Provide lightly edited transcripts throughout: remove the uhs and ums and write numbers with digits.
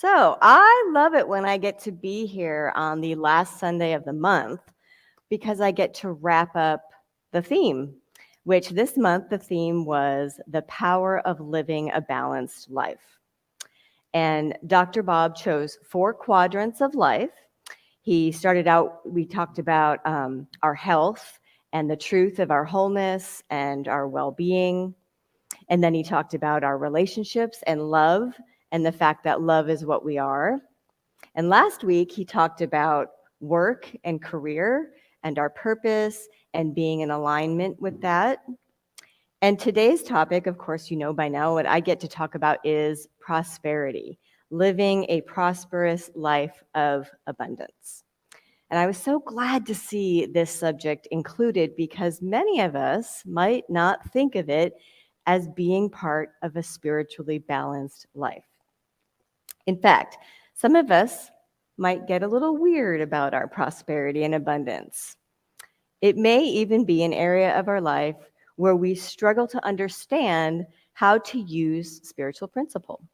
So I love it when I get to be here on the last Sunday of the month because I get to wrap up the theme, which this month the theme was the power of living a balanced life. And Dr. Bob chose 4 quadrants of life. He started out, we talked about our health and the truth of our wholeness and our well being. And then he talked about our relationships and love and the fact that love is what we are. And last week, he talked about work and career and our purpose and being in alignment with that. And today's topic, of course, you know by now, what I get to talk about is prosperity, living a prosperous life of abundance. And I was so glad to see this subject included because many of us might not think of it as being part of a spiritually balanced life. In fact, some of us might get a little weird about our prosperity and abundance. It may even be an area of our life where we struggle to understand how to use spiritual principle.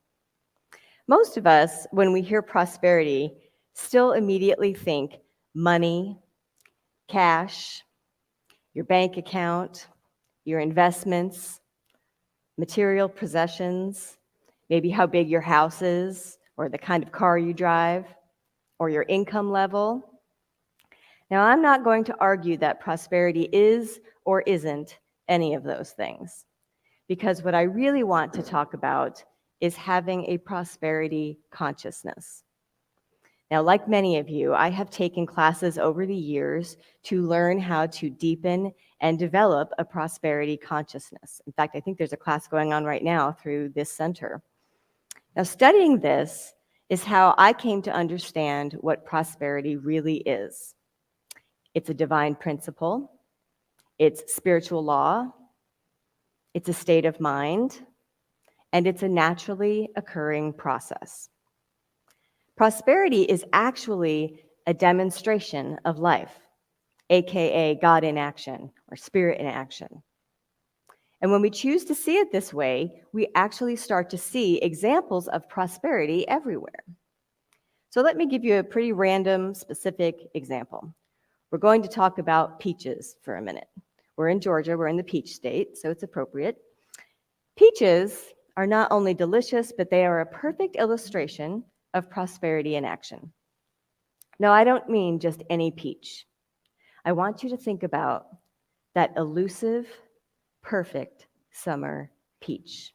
Most of us, when we hear prosperity, still immediately think money, cash, your bank account, your investments, material possessions, maybe how big your house is, or the kind of car you drive, or your income level. Now, I'm not going to argue that prosperity is or isn't any of those things, because what I really want to talk about is having a prosperity consciousness. Now, like many of you, I have taken classes over the years to learn how to deepen and develop a prosperity consciousness. In fact, I think there's a class going on right now through this center. Now, studying this is how I came to understand what prosperity really is. It's a divine principle, it's spiritual law, it's a state of mind, and it's a naturally occurring process. Prosperity is actually a demonstration of life, aka God in action or spirit in action. And when we choose to see it this way, we actually start to see examples of prosperity everywhere. So let me give you a pretty random, specific example. We're going to talk about peaches for a minute. We're in Georgia, we're in the peach state, so it's appropriate. Peaches are not only delicious, but they are a perfect illustration of prosperity in action. Now, I don't mean just any peach. I want you to think about that elusive, perfect summer peach.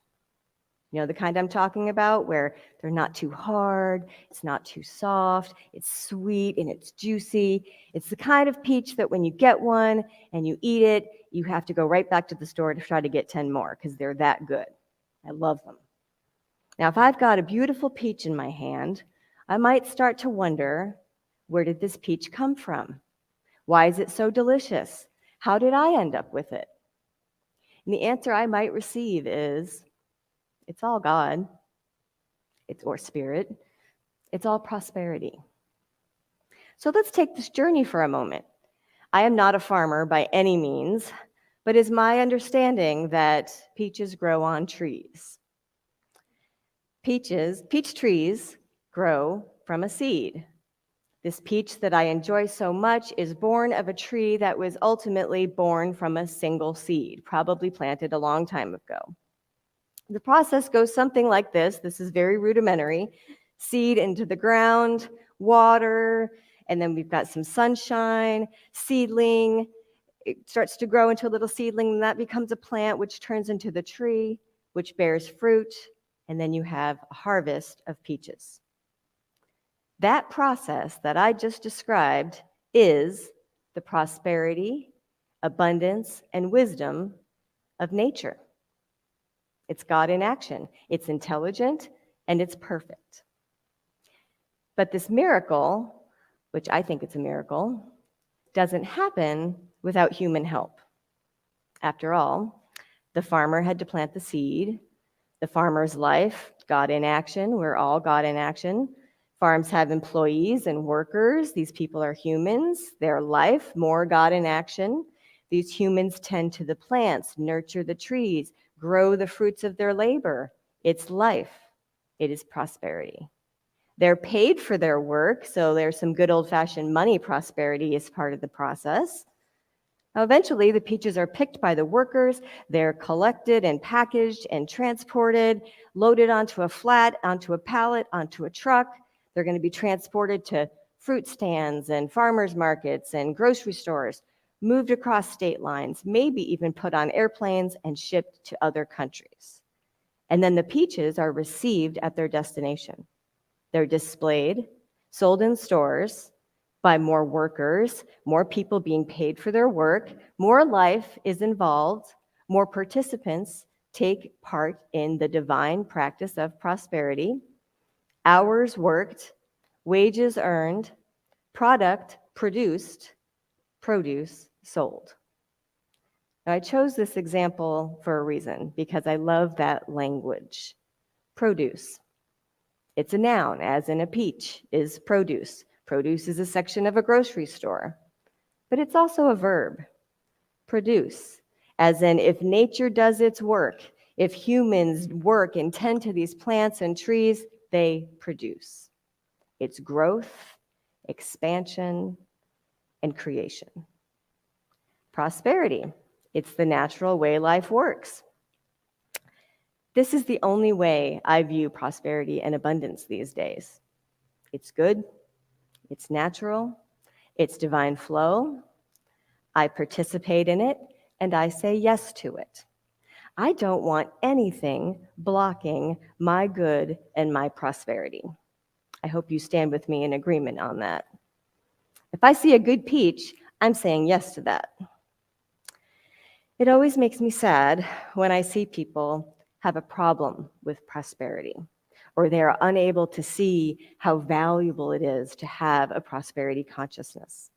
You know, the kind I'm talking about where they're not too hard, it's not too soft, it's sweet and it's juicy. It's the kind of peach that when you get one and you eat it, you have to go right back to the store to try to get 10 more because they're that good. I love them. Now, if I've got a beautiful peach in my hand, I might start to wonder, where did this peach come from? Why is it so delicious? How did I end up with it? And the answer I might receive is, it's all God, or spirit, it's all prosperity. So let's take this journey for a moment. I am not a farmer by any means, but it's my understanding that peaches grow on trees. Peach trees grow from a seed. This peach that I enjoy so much is born of a tree that was ultimately born from a single seed, probably planted a long time ago. The process goes something like this. This is very rudimentary. Seed into the ground, water, and then we've got some sunshine, seedling. It starts to grow into a little seedling, and that becomes a plant, which turns into the tree, which bears fruit, and then you have a harvest of peaches. That process that I just described is the prosperity, abundance, and wisdom of nature. It's God in action. It's intelligent and it's perfect. But this miracle, which I think it's a miracle, doesn't happen without human help. After all, the farmer had to plant the seed. The farmer's life, God in action. We're all God in action. Farms have employees and workers. These people are humans. Their life, more God in action. These humans tend to the plants, nurture the trees, grow the fruits of their labor. It's life. It is prosperity. They're paid for their work, so there's some good old-fashioned money prosperity as part of the process. Now, eventually, the peaches are picked by the workers. They're collected and packaged and transported, loaded onto a flat, onto a pallet, onto a truck. They're going to be transported to fruit stands and farmers markets and grocery stores, moved across state lines, maybe even put on airplanes and shipped to other countries. And then the peaches are received at their destination. They're displayed, sold in stores by more workers, more people being paid for their work, more life is involved, more participants take part in the divine practice of prosperity, hours worked, wages earned, product produced, produce sold. Now, I chose this example for a reason, because I love that language. Produce. It's a noun, as in a peach is produce. Produce is a section of a grocery store. But it's also a verb, produce, as in if nature does its work, if humans work and tend to these plants and trees, they produce. It's growth, expansion, and creation. Prosperity. It's the natural way life works. This is the only way I view prosperity and abundance these days. It's good, it's natural, it's divine flow. I participate in it, and I say yes to it. I don't want anything blocking my good and my prosperity. I hope you stand with me in agreement on that. If I see a good peach, I'm saying yes to that. It always makes me sad when I see people have a problem with prosperity, or they are unable to see how valuable it is to have a prosperity consciousness.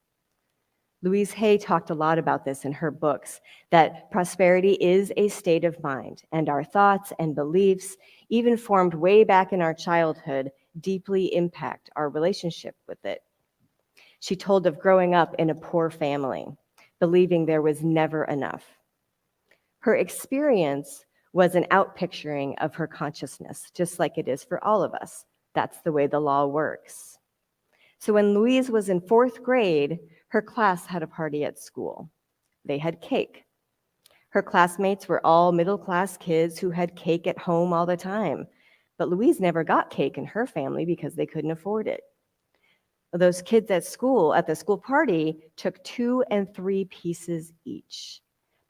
Louise Hay talked a lot about this in her books, that prosperity is a state of mind, and our thoughts and beliefs, even formed way back in our childhood, deeply impact our relationship with it. She told of growing up in a poor family, believing there was never enough. Her experience was an outpicturing of her consciousness, just like it is for all of us. That's the way the law works. So when Louise was in 4th grade, her class had a party at school. They had cake. Her classmates were all middle-class kids who had cake at home all the time. But Louise never got cake in her family because they couldn't afford it. Those kids at the school party, took 2 and 3 pieces each.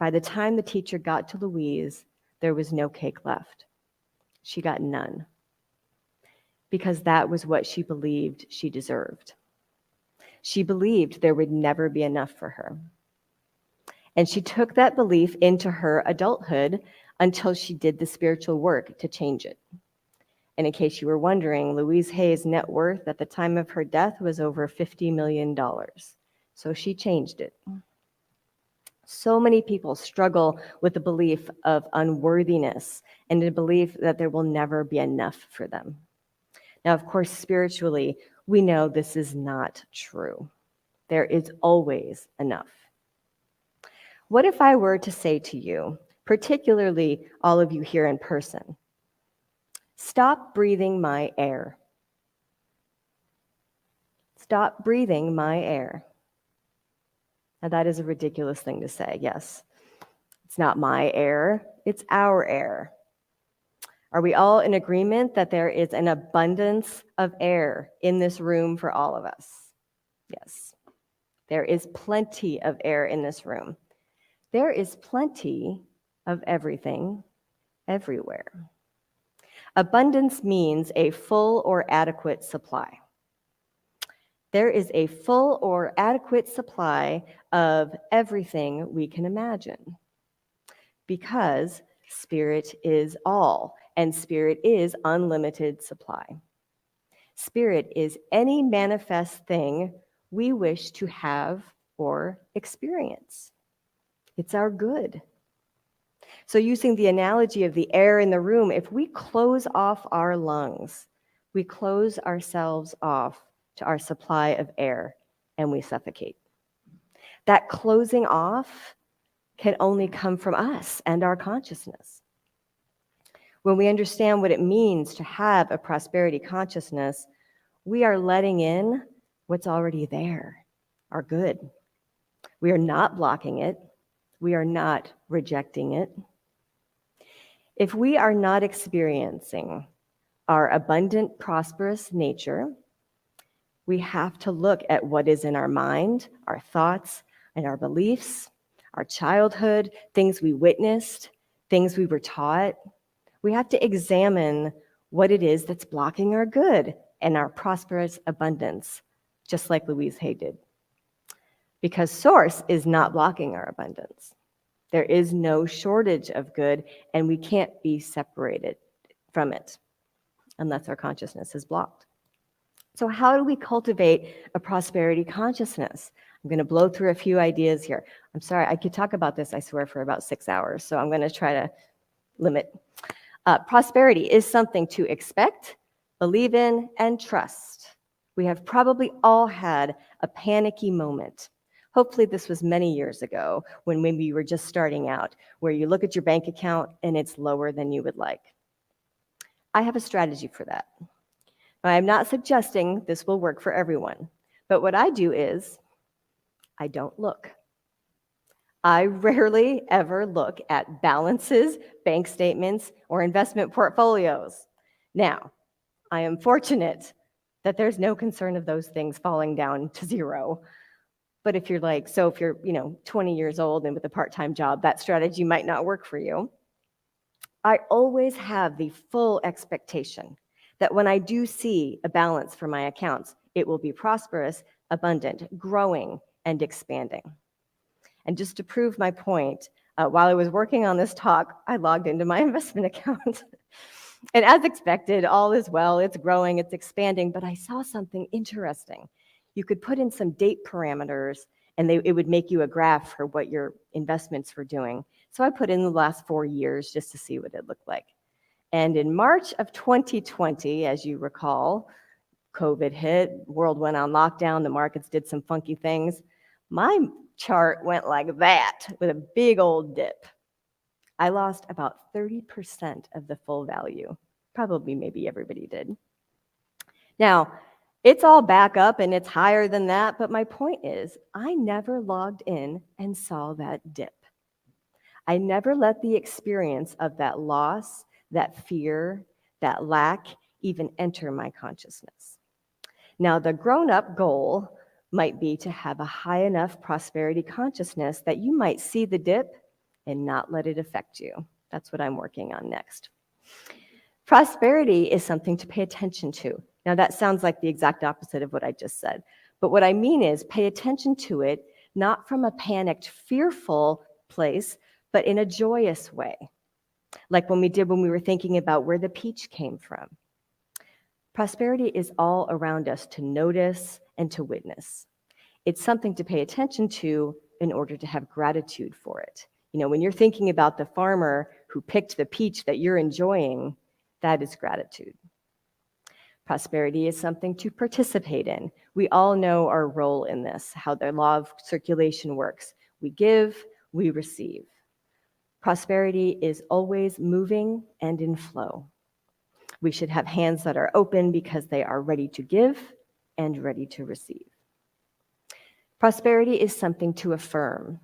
By the time the teacher got to Louise, there was no cake left. She got none, because that was what she believed she deserved. She believed there would never be enough for her. And she took that belief into her adulthood until she did the spiritual work to change it. And in case you were wondering, Louise Hay's net worth at the time of her death was over $50 million. So she changed it. So many people struggle with the belief of unworthiness and the belief that there will never be enough for them. Now, of course, spiritually, we know this is not true. There is always enough. What if I were to say to you, particularly all of you here in person, stop breathing my air. Stop breathing my air. Now, that is a ridiculous thing to say, yes. It's not my air, it's our air. Are we all in agreement that there is an abundance of air in this room for all of us? Yes. There is plenty of air in this room. There is plenty of everything, everywhere. Abundance means a full or adequate supply. There is a full or adequate supply of everything we can imagine, because spirit is all, and spirit is unlimited supply. Spirit is any manifest thing we wish to have or experience. It's our good. So using the analogy of the air in the room, if we close off our lungs, we close ourselves off to our supply of air, and we suffocate. That closing off can only come from us and our consciousness. When we understand what it means to have a prosperity consciousness, we are letting in what's already there, our good. We are not blocking it. We are not rejecting it. If we are not experiencing our abundant, prosperous nature, we have to look at what is in our mind, our thoughts, and our beliefs, our childhood, things we witnessed, things we were taught. We have to examine what it is that's blocking our good and our prosperous abundance, just like Louise Hay did. Because Source is not blocking our abundance. There is no shortage of good, and we can't be separated from it unless our consciousness is blocked. So how do we cultivate a prosperity consciousness? I'm going to blow through a few ideas here. I'm sorry, I could talk about this, I swear, for about 6 hours, so I'm going to try to limit. Prosperity is something to expect, believe in, and trust. We have probably all had a panicky moment. Hopefully this was many years ago when maybe you were just starting out, where you look at your bank account and it's lower than you would like. I have a strategy for that. Now, I'm not suggesting this will work for everyone, but what I do is I don't look. I rarely ever look at balances, bank statements, or investment portfolios. Now, I am fortunate that there's no concern of those things falling down to zero. But if you're 20 years old and with a part-time job, that strategy might not work for you. I always have the full expectation that when I do see a balance for my accounts, it will be prosperous, abundant, growing, and expanding. And just to prove my point, while I was working on this talk, I logged into my investment account. And as expected, all is well, it's growing, it's expanding, but I saw something interesting. You could put in some date parameters, and it would make you a graph for what your investments were doing. So I put in the last 4 years just to see what it looked like. And in March of 2020, as you recall, COVID hit, world went on lockdown, the markets did some funky things. My chart went like that with a big old dip. I lost about 30% of the full value. Probably maybe everybody did. Now, it's all back up and it's higher than that, but my point is I never logged in and saw that dip. I never let the experience of that loss, that fear, that lack even enter my consciousness. Now, the grown-up goal might be to have a high enough prosperity consciousness that you might see the dip and not let it affect you. That's what I'm working on next. Prosperity is something to pay attention to. Now, that sounds like the exact opposite of what I just said. But what I mean is pay attention to it, not from a panicked, fearful place, but in a joyous way, like when we were thinking about where the peach came from. Prosperity is all around us to notice and to witness. It's something to pay attention to in order to have gratitude for it. You know, when you're thinking about the farmer who picked the peach that you're enjoying, that is gratitude. Prosperity is something to participate in. We all know our role in this, how the law of circulation works. We give, we receive. Prosperity is always moving and in flow. We should have hands that are open because they are ready to give and ready to receive. Prosperity is something to affirm.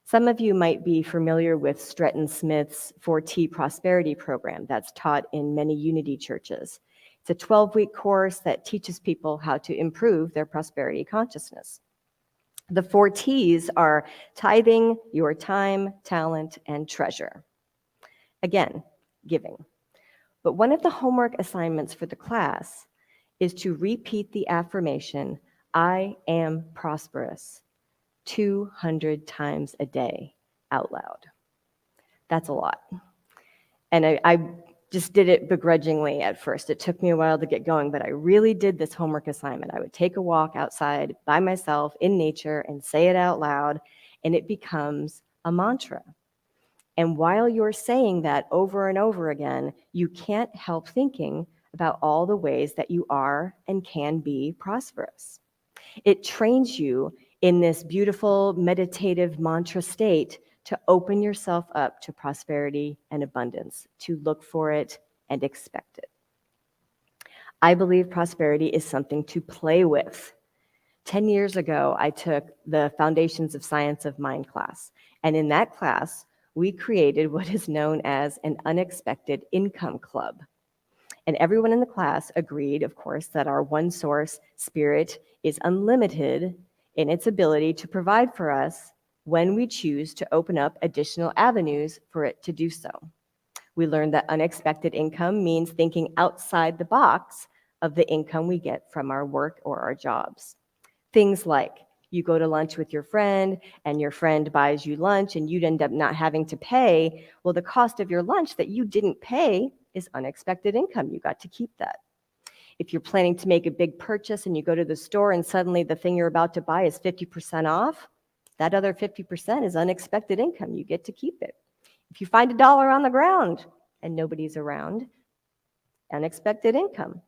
Some of you might be familiar with Stretton Smith's 4T Prosperity Program that's taught in many Unity churches. It's a 12-week course that teaches people how to improve their prosperity consciousness. The 4 T's are tithing, your time, talent, and treasure. Again, giving. But one of the homework assignments for the class is to repeat the affirmation, I am prosperous, 200 times a day out loud. That's a lot. And I just did it begrudgingly at first. It took me a while to get going, but I really did this homework assignment. I would take a walk outside by myself in nature and say it out loud, and it becomes a mantra. And while you're saying that over and over again, you can't help thinking about all the ways that you are and can be prosperous. It trains you in this beautiful meditative mantra state to open yourself up to prosperity and abundance, to look for it and expect it. I believe prosperity is something to play with. 10 years ago, I took the Foundations of Science of Mind class. And in that class, we created what is known as an unexpected income club. And everyone in the class agreed, of course, that our one source spirit is unlimited in its ability to provide for us when we choose to open up additional avenues for it to do so. We learned that unexpected income means thinking outside the box of the income we get from our work or our jobs. Things like you go to lunch with your friend and your friend buys you lunch and you'd end up not having to pay. Well, the cost of your lunch that you didn't pay is unexpected income. You got to keep that. If you're planning to make a big purchase and you go to the store and suddenly the thing you're about to buy is 50% off, that other 50% is unexpected income. You get to keep it. If you find $1 on the ground and nobody's around, unexpected income.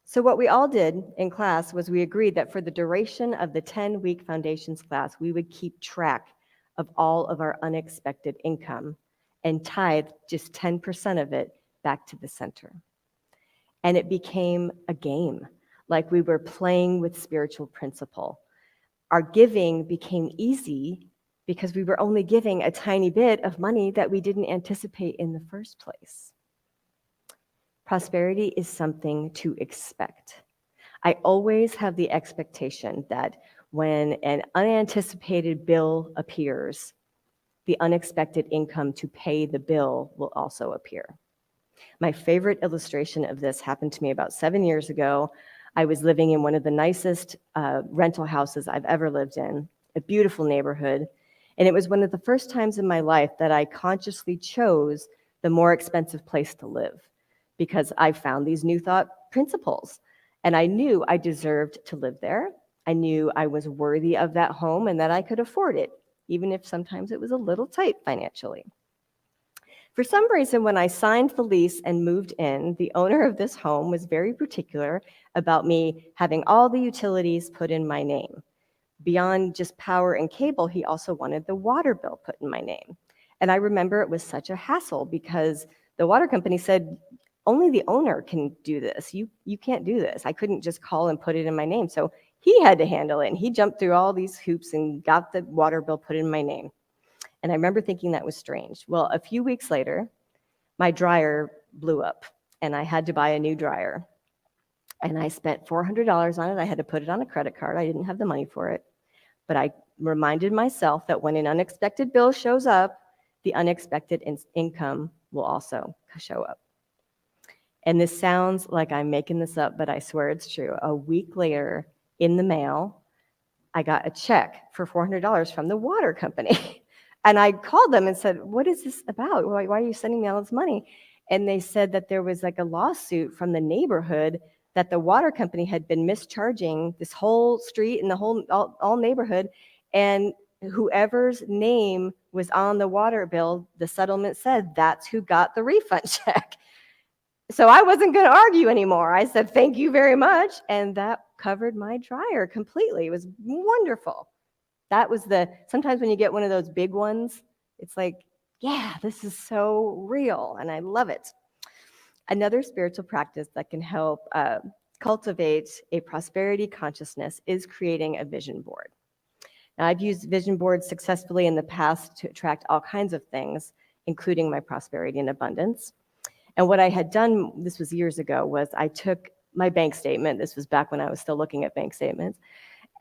So what we all did in class was we agreed that for the duration of the 10-week foundations class, we would keep track of all of our unexpected income and tithe just 10% of it back to the center. And it became a game, like we were playing with spiritual principle. Our giving became easy because we were only giving a tiny bit of money that we didn't anticipate in the first place. Prosperity is something to expect. I always have the expectation that when an unanticipated bill appears, the unexpected income to pay the bill will also appear. My favorite illustration of this happened to me about 7 years ago. I was living in one of the nicest rental houses I've ever lived in, a beautiful neighborhood, and it was one of the first times in my life that I consciously chose the more expensive place to live, because I found these new thought principles. And I knew I deserved to live there. I knew I was worthy of that home and that I could afford it, even if sometimes it was a little tight financially. For some reason, when I signed the lease and moved in, the owner of this home was very particular about me having all the utilities put in my name. Beyond just power and cable, he also wanted the water bill put in my name. And I remember it was such a hassle because the water company said, only the owner can do this. You can't do this. I couldn't just call and put it in my name. So he had to handle it. And he jumped through all these hoops and got the water bill put in my name. And I remember thinking that was strange. Well, a few weeks later, my dryer blew up and I had to buy a new dryer. And I spent $400 on it. I had to put it on a credit card. I didn't have the money for it. But I reminded myself that when an unexpected bill shows up, the unexpected income will also show up. And this sounds like I'm making this up, but I swear it's true. A week later, in the mail, I got a check for $400 from the water company. And I called them and said, what is this about? Why are you sending me all this money? And they said that there was like a lawsuit from the neighborhood that the water company had been mischarging this whole street and the whole all neighborhood. And whoever's name was on the water bill, the settlement said that's who got the refund check. So I wasn't going to argue anymore. I said, thank you very much. And that covered my dryer completely. It was wonderful. That was sometimes when you get one of those big ones, it's like, yeah, this is so real. And I love it. Another spiritual practice that can help cultivate a prosperity consciousness is creating a vision board. Now, I've used vision boards successfully in the past to attract all kinds of things, including my prosperity and abundance. And what I had done, this was years ago, was I took my bank statement. This was back when I was still looking at bank statements.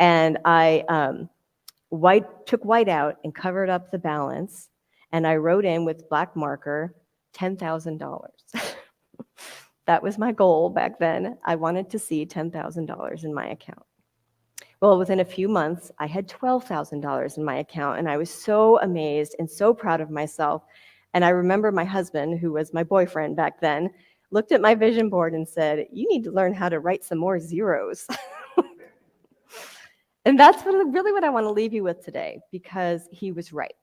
And I took white out and covered up the balance. And I wrote in with black marker, $10,000. That was my goal back then. I wanted to see $10,000 in my account. Well, within a few months, I had $12,000 in my account. And I was so amazed and so proud of myself. And I remember my husband, who was my boyfriend back then, looked at my vision board and said, you need to learn how to write some more zeros. And that's really what I want to leave you with today, because he was right.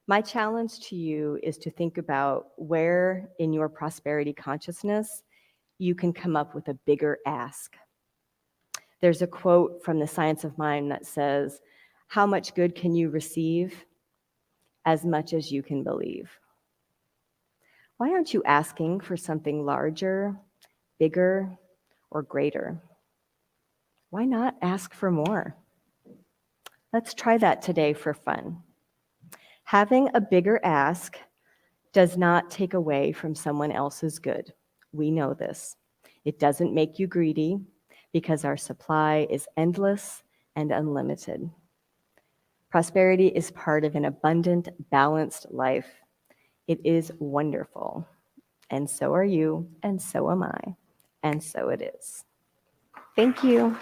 My challenge to you is to think about where in your prosperity consciousness you can come up with a bigger ask. There's a quote from the Science of Mind that says, how much good can you receive? As much as you can believe. Why aren't you asking for something larger, bigger, or greater? Why not ask for more? Let's try that today for fun. Having a bigger ask does not take away from someone else's good. We know this. It doesn't make you greedy because our supply is endless and unlimited. Prosperity is part of an abundant, balanced life. It is wonderful. And so are you, and so am I, and so it is. Thank you.